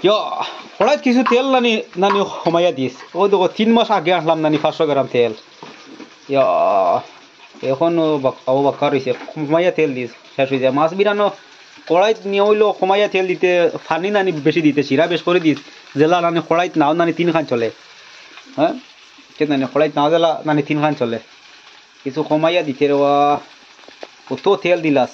ইয়া কড়াইত কিছু তেল নানি নানি কমাইয়া দিস ও দেখো 3 মাস আগে আনলাম নানি 500 গ্রাম তেল ইয়া এখন ও বাক্কা রয়েছে কমাইয়া তেল দিস শেষ হয়ে যায় মাছ বিরানো কড়াইত নিয়ে হইলো কমাইয়া তেল দিতে ফানি নানি বেশি দিতে চিরা বেশ করে দিস জেলা নানি কড়াইত নাও নানি 3 খান চলে হ্যাঁ কে নানি কড়াইত নাও জেলা নানি 3 খান চলে কিছু কমাইয়া দিতে রে কত তেল দিলাস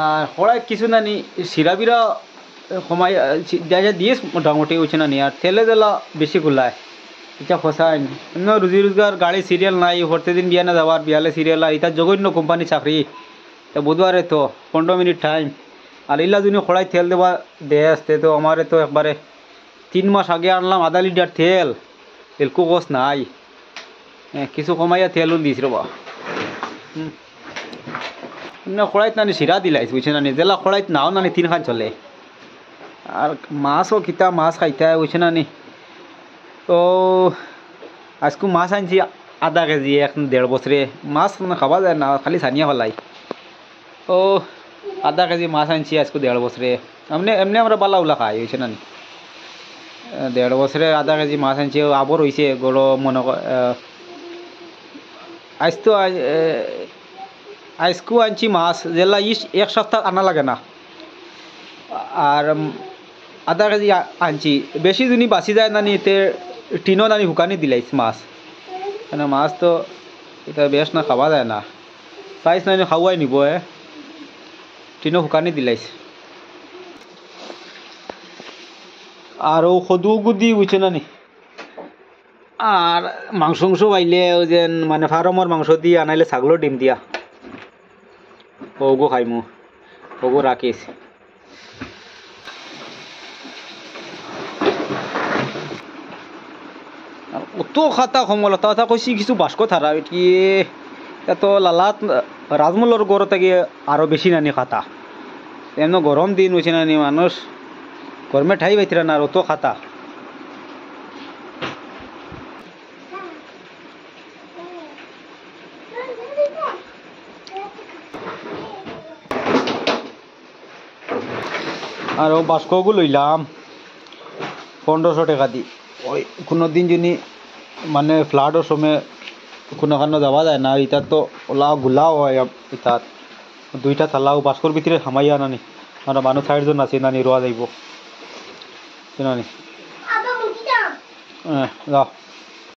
আর কড়াইত কিছু নানি সিরাবিরা কমাই যা যা দিয়েস মোটামুটি হচ্ছে না নি আর তেলে জেলা বেশি গুলায় এটা ফসাই রুজি রোজগার গাড়ি সিরিয়াল নাই প্রত্যেকদিন বিয়া না যাওয়ার বিয়ালে সিরিয়াল আর এটা জঘন্য কোম্পানি চাকরি তা বুধবারে তো 15 মিনিট টাইম আর ইলা যদি খড়াই তেল দেওয়া দেয় আসতে তো আমারে তো একবারে 3 মাস আগে আনলাম আধা লিটার তেল তেলকু গোস নাই কিছু কমাইয়া তেলও দিস রবা খড়াইত নানি সিরা দিলাইছ বুঝছে নানি জেলা খড়াইত নাও নানি 3 খান চলে আর মাছও কিতা মাছ খাইতে বুঝছে নানি তো আজকে মাছ আনছি আধা কেজি 1.5 বছরে মাছ খাওয়া যায় না খালি ছানিয়া হলাই তো আধা কেজি মাছ আনছি আজকে 1.5 বছরে এমনি এমনি আমরা বালা উলা খাই হয়েছে না 1.5 বছরে আধা কেজি মাছ আনছি আবর হয়েছে গড় মনে আজ তো আজকেও আনছি মাছ যেলা এক সপ্তাহ আনা লাগে না আর আধা কেজি আনছি বেশি দিনই বাঁচি যায় না নিতে টিনও নানি শুকানি দিলাইছ মাছ মানে মাছ তো এটা বেশ না খাওয়া যায় না প্রাইস নানি খাওয়াই নিব টিনও শুকানি দিলাইছ আর ও সদু গুদি বুঝছে নানি আর মাংস পাইলে যেন মানে ফার্মর মাংস দিয়ে আনাইলে ছাগলের ডিম দিয়া ওগো খাইমু ওগো রাখিস অত খাতা সমলতা কথা কইছি কিছু বাস্ক থারা কি এত লালাত রাজমূলর গড় থেকে আরো বেশি নানি খাতা এমন গরম দিন হয়েছে নানি মানুষ গরমে ঠাই পাইতরা না আর অত খাতা আর ও বাস্কগুলো লইলাম 1500 টাকা দি ওই কোনো দিন যিনি মানে ফ্লাডের সময় কোনো যাওয়া যায় না ইটার তো ওলা গুলাও হয় ইটার 2টা থালাও বাস্কর ভিতরে হামাইয়া নানি আমরা মানুষ 60 জন আছে নানি রোয়া যাইব নানি যাও